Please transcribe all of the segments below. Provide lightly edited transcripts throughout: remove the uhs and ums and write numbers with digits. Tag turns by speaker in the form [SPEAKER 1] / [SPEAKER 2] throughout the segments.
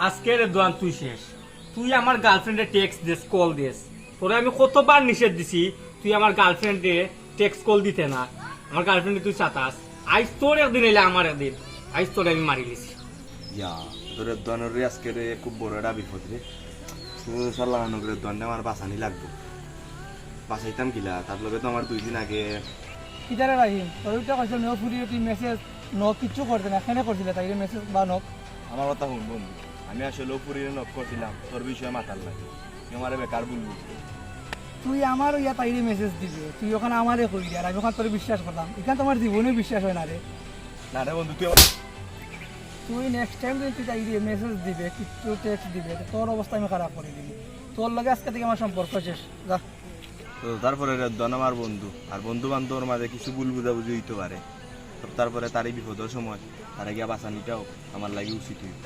[SPEAKER 1] আজকের দোয়ান তুই শেষ। তুই আমার গার্লফ্রেন্ডে টেক্সট দিস, কল দিস। তোরে আমি কতবার নিষেধ দিছি তুই আমার গার্লফ্রেন্ডে টেক্সট কল দিতে না। আমার গার্লফ্রেন্ডে তুই চাতাস। আইস তোর একদিন এলে আমার একদিন। আইস তোরে আমি মারি লিছি।
[SPEAKER 2] ইয়া তোর দোয়ানোর রে আজকে রে খুব বড় একটা বিপদ রে। সার লাগানো করে দোয়ানটা আমার বাঁচানি লাগবে। বাঁচাইতাম কিলা, তার লগে তো আমার 2 দিন আগে
[SPEAKER 3] কিতারে রাহিম তোরটা কইছিল নো ফুরিয়ে তুই মেসেজ নো কিছু করতে না, কেন করছিলে তাইরে মেসেজ বা নক?
[SPEAKER 2] আমার কথা শুন বন্ধু, আমি আসলে পুরীরে নক করছিলাম তোর বিষয়ে মাথার লাগে। তুই আমারে বেকার বলবি।
[SPEAKER 3] তুই আমার ইয়া তাইরে মেসেজ দিবি, তুই ওখানে আমারে কই আর আমি ওখানে তোর বিশ্বাস করলাম। এখানে তোমার জীবনে বিশ্বাস হয় না রে।
[SPEAKER 2] না রে বন্ধু,
[SPEAKER 3] তুই নেক্সট টাইম যদি তুই তাইরে মেসেজ দিবে, কিছু টেক্সট দিবে, তোর অবস্থা আমি খারাপ করে দিবি। তোর লগে আজকে থেকে আমার সম্পর্ক শেষ। যা।
[SPEAKER 2] তো তারপরে দন আমার বন্ধু আর বন্ধু বান্ধবের মাঝে কিছু ভুল বুঝাবুঝি হইতে পারে। তারপরে তারই বিপদের সময় তারা গিয়া বাঁচানিটাও আমার লাগে উচিত হইব।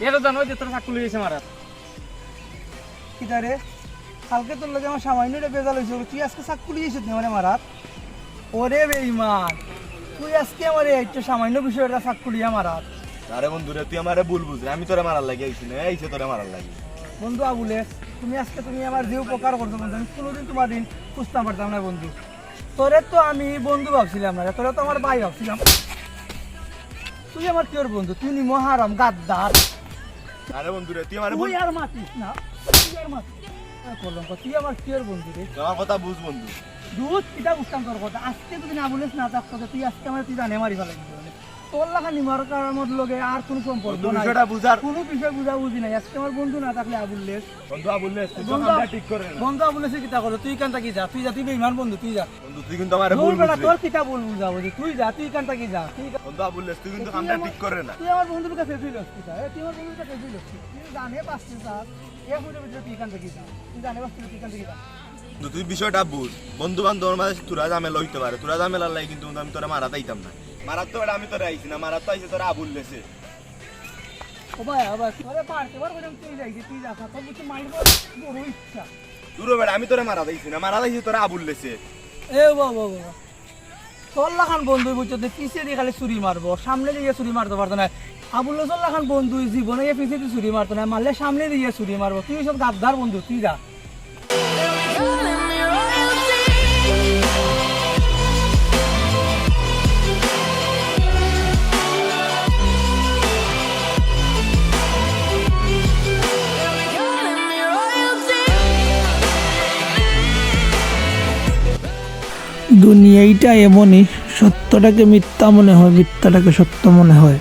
[SPEAKER 1] এটা জানো যে তোর চাকু লেগেছে মারা।
[SPEAKER 3] কিতারে কালকে তোর লগে আমার সামান্য একটা বেজাল হয়েছিল, তুই আজকে চাক পুলিয়েছিস না মানে মারাত? ওরে বেঈমান, তুই আজকে আমার একটু সামান্য বিষয়টা চাক পুলিয়া মারাত।
[SPEAKER 2] আরে বন্ধু রে, তুই আমারে ভুল বুঝ। আমি তোরে মারার লাগে আইছি না, এইছে তোরে মারার লাগে।
[SPEAKER 3] বন্ধু আবুলে, তুমি আজকে তুমি আমার যে উপকার করছো বন্ধু, আমি কোনোদিন তোমার দিন বুঝতে পারতাম না বন্ধু। তোরে তো আমি বন্ধু ভাবছিলাম না, তোরে তো আমার ভাই ভাবছিলাম। তুই আমার কিওর বন্ধু? তুই নি মহারাম গাদ্দার।
[SPEAKER 2] আরে বন্ধু রে, তুই আমারে
[SPEAKER 3] তুই আর মাতিস না, তুই আর মাতিস করলাম। তুই আমার কিওর বন্ধু রে?
[SPEAKER 2] আমার কথা বুঝ বন্ধু।
[SPEAKER 3] দুধ কিটা বুঝতাম তোর কথা। আজকে যদি না বলিস না থাকতো, তুই আজকে আমার তুই জানে মারি ফেলাই দিবি। তোর লাগা নিমার কারণের লগে আর কোনো সম্পর্ক নাই,
[SPEAKER 2] বিষয়টা বুঝার
[SPEAKER 3] কোনো বিষয় বুঝা বুঝি নাই। আজকে আমার বন্ধু না থাকলে আবুল্লেস
[SPEAKER 2] বন্ধু আবুল্লেস তুই তো কামটা ঠিক করে না।
[SPEAKER 3] বন্ধু আবুল্লেসে কিটা করো? তুই কান্তা কি যা, তুই যা, তুই বেঈমান বন্ধু, তুই যা।
[SPEAKER 2] বন্ধু তুই কিন্তু আমারে ভুল
[SPEAKER 3] বলবে না,
[SPEAKER 2] বুঝলি।
[SPEAKER 3] তোর কিটা বলবো যাবো যে তুই যা, তুই কান্তা কি যা।
[SPEAKER 2] বন্ধু আবুল্লেস তুই কিন্তু কামটা ঠিক করে না।
[SPEAKER 3] তুই আমার বন্ধুর কাছে ফিরস কিটা? তুই আমার বন্ধুর কাছে ফিরস কি? তুই জানে পাচ্ছিস স্যার এক মিনিটের ভিতরে তুই কান্তা কি যা, তুই জানে পাচ্ছিস তুই কান্তা কি যা।
[SPEAKER 2] কিন্তু তুই বিষয়টা বুঝ। বন্ধু বান্ধবের মাঝে তোরা ঝামেলা হইতে পারে, তোরা ঝামেলার লাগে কিন্তু আমি তোরা মারা দিতাম না। মারার তো আমি তোরা আইছি না, মারার তো আইছে তোরা আবুল্লেসে।
[SPEAKER 3] ও ভাই আবার তোরে পারতে পারবো না, তুই যাই তুই যা, তোর বুঝতে মারবো বড় ইচ্ছা।
[SPEAKER 2] তুই বেড়া আমি তোরা মারা দিছি না, মারা দিছি তোরা আবুল্লেসে।
[SPEAKER 3] এ বাবা বাবা, তোর লাখান বন্ধু বুঝছো পিছিয়ে দিয়ে খালি চুরি মারবো, সামনে দিয়ে চুরি মারতে পারতো না। আবুল্লাহ তোর লাখান বন্ধু জীবনে পিছিয়ে দিয়ে চুরি মারতো না, মারলে সামনে দিয়ে চুরি মারবো। তুই সব গাদ্দার বন্ধু, তুই যা। দুনিয়াটা এমনই, সত্যটাকে মিথ্যা মনে হয়, মিথ্যাটাকে সত্য মনে হয়।